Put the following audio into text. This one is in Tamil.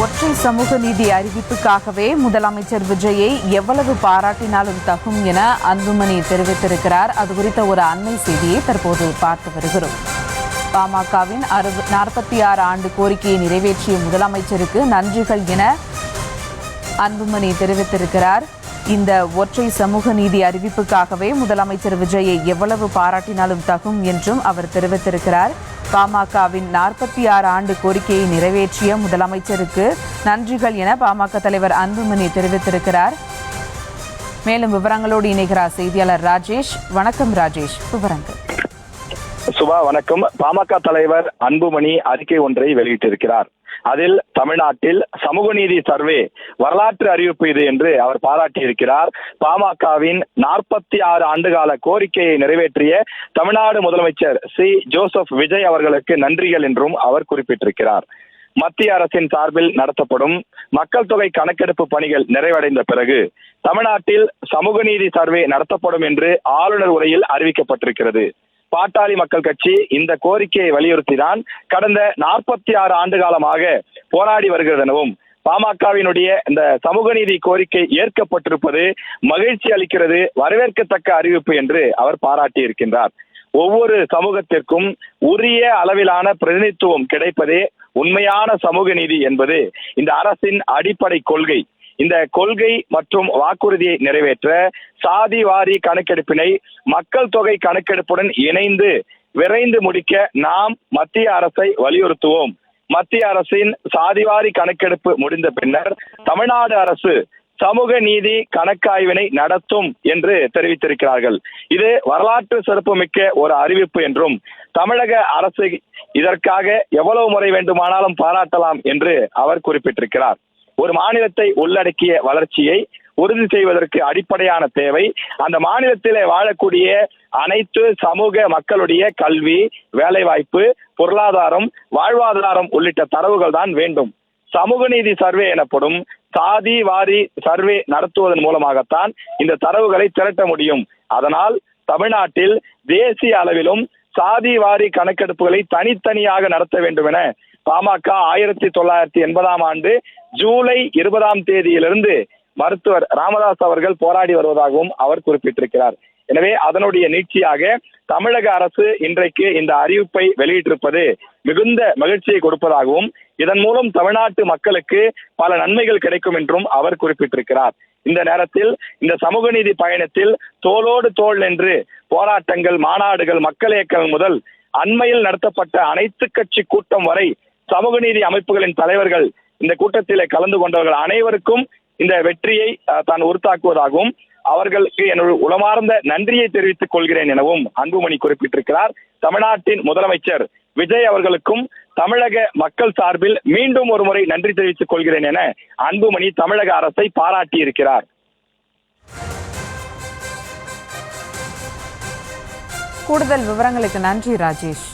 ஒற்றை சமூக நீதி அறிவிப்புக்காகவே முதலமைச்சர் விஜயை எவ்வளவு பாராட்டினாலும் தகும் என அன்புமணி தெரிவித்திருக்கிறார். அது குறித்த ஒரு அண்மை செய்தியை தற்போது பார்த்து வருகிறோம். பாமகவின் 46 ஆண்டு கோரிக்கையை நிறைவேற்றிய முதலமைச்சருக்கு நன்றிகள் என அன்புமணி தெரிவித்திருக்கிறார். இந்த ஒற்றை சமூக நீதி அறிவிப்புக்காகவே முதலமைச்சர் விஜயை எவ்வளவு பாராட்டினாலும் தகும் என்றும் அவர் தெரிவித்திருக்கிறார். பாமகவின் 46 ஆண்டு கோரிக்கையை நிறைவேற்றிய முதலமைச்சருக்கு நன்றிகள் என பாமக தலைவர் அன்புமணி தெரிவித்திருக்கிறார். மேலும் விவரங்களோடு இணைகிறார் செய்தியாளர் ராஜேஷ். வணக்கம் ராஜேஷ், விவரங்கள். சுபா வணக்கம். பாமக தலைவர் அன்புமணி அறிக்கை ஒன்றை வெளியிட்டிருக்கிறார். அதில் தமிழ்நாட்டில் சமூக நீதி சர்வே வரலாற்று அறிவிப்பு இது என்று அவர் பாராட்டியிருக்கிறார். பாமகவின் 46 ஆண்டுகால கோரிக்கையை நிறைவேற்றிய தமிழ்நாடு முதலமைச்சர் சி ஜோசப் விஜய் அவர்களுக்கு நன்றிகள் என்றும் அவர் குறிப்பிட்டிருக்கிறார். மத்திய அரசின் சார்பில் நடத்தப்படும் மக்கள் தொகை கணக்கெடுப்பு பணிகள் நிறைவடைந்த பிறகு தமிழ்நாட்டில் சமூக நீதி சர்வே நடத்தப்படும் என்று ஆளுநர் உரையில் அறிவிக்கப்பட்டிருக்கிறது. பாட்டாளி மக்கள் கட்சி இந்த கோரிக்கையை வலியுறுத்திதான் கடந்த 46 ஆண்டு காலமாக போராடி வருகிறது எனவும் பாமகவினுடைய இந்த சமூக நீதி கோரிக்கை ஏற்கப்பட்டிருப்பது மகிழ்ச்சி அளிக்கிறது, வரவேற்கத்தக்க அறிவிப்பு என்று அவர் பாராட்டியிருக்கின்றார். ஒவ்வொரு சமூகத்திற்கும் உரிய அளவிலான பிரதிநிதித்துவம் கிடைப்பதே உண்மையான சமூக நீதி என்பது இந்த அரசின் அடிப்படை கொள்கை. இந்த கொள்கை மற்றும் வாக்குறுதியை நிறைவேற்ற சாதி வாரி கணக்கெடுப்பினை மக்கள் தொகை கணக்கெடுப்புடன் இணைந்து விரைந்து முடிக்க நாம் மத்திய அரசை வலியுறுத்துவோம். மத்திய அரசின் சாதிவாரி கணக்கெடுப்பு முடிந்த பின்னர் தமிழ்நாடு அரசு சமூக நீதி கணக்காய்வினை நடத்தும் என்று தெரிவித்திருக்கிறார்கள். இது வரலாற்று சிறப்புமிக்க ஒரு அறிவிப்பு என்றும் தமிழக அரசு இதற்காக எவ்வளவு முறை வேண்டுமானாலும் பாராட்டலாம் என்று அவர் குறிப்பிட்டிருக்கிறார். ஒரு மாநிலத்தை உள்ளடக்கிய வளர்ச்சியை உறுதி செய்வதற்கு அடிப்படையான தேவை அந்த மாநிலத்திலே வாழக்கூடிய அனைத்து சமூக மக்களுடைய கல்வி, வேலைவாய்ப்பு, பொருளாதாரம், வாழ்வாதாரம் உள்ளிட்ட தரவுகள் தான் வேண்டும். சமூக நீதி சர்வே எனப்படும் சாதி வாரி சர்வே நடத்துவதன் மூலமாகத்தான் இந்த தரவுகளை திரட்ட முடியும். அதனால் தமிழ்நாட்டில் தேசிய அளவிலும் சாதி வாரி கணக்கெடுப்புகளை தனித்தனியாக நடத்த வேண்டும் என பாமக 1980 ஆண்டு ஜூலை 20 மருத்துவர் ராமதாஸ் அவர்கள் போராடி வருவதாகவும் அவர் குறிப்பிட்டிருக்கிறார். எனவே அதனுடைய நீட்சியாக தமிழக அரசு இன்றைக்கு இந்த அறிவிப்பை வெளியிட்டிருப்பது மிகுந்த மகிழ்ச்சியை கொடுப்பதாகவும் இதன் மூலம் தமிழ்நாட்டு மக்களுக்கு பல நன்மைகள் கிடைக்கும் என்றும் அவர் குறிப்பிட்டிருக்கிறார். இந்த நேரத்தில் இந்த சமூக நீதி பயணத்தில் தோளோடு தோள் நின்று போராட்டங்கள், மாநாடுகள், மக்கள் இயக்கங்கள் முதல் அண்மையில் நடத்தப்பட்ட அனைத்து கட்சி கூட்டம் வரை சமூக நீதி அமைப்புகளின் தலைவர்கள் இந்த கூட்டத்திலே கலந்து கொண்டவர்கள் அனைவருக்கும் இந்த வெற்றியை தான் உறுத்தாக்குவதாகவும் அவர்களுக்கு என்னுடைய உளமார்ந்த நன்றியை தெரிவித்துக் கொள்கிறேன் எனவும் அன்புமணி குறிப்பிட்டிருக்கிறார். தமிழ்நாட்டின் முதலமைச்சர் விஜய் அவர்களுக்கும் தமிழக மக்கள் சார்பில் மீண்டும் ஒரு முறை நன்றி தெரிவித்துக் கொள்கிறேன் என அன்புமணி தமிழக அரசை பாராட்டியிருக்கிறார். கூடுதல் விவரங்களுக்கு நன்றி ராஜேஷ்.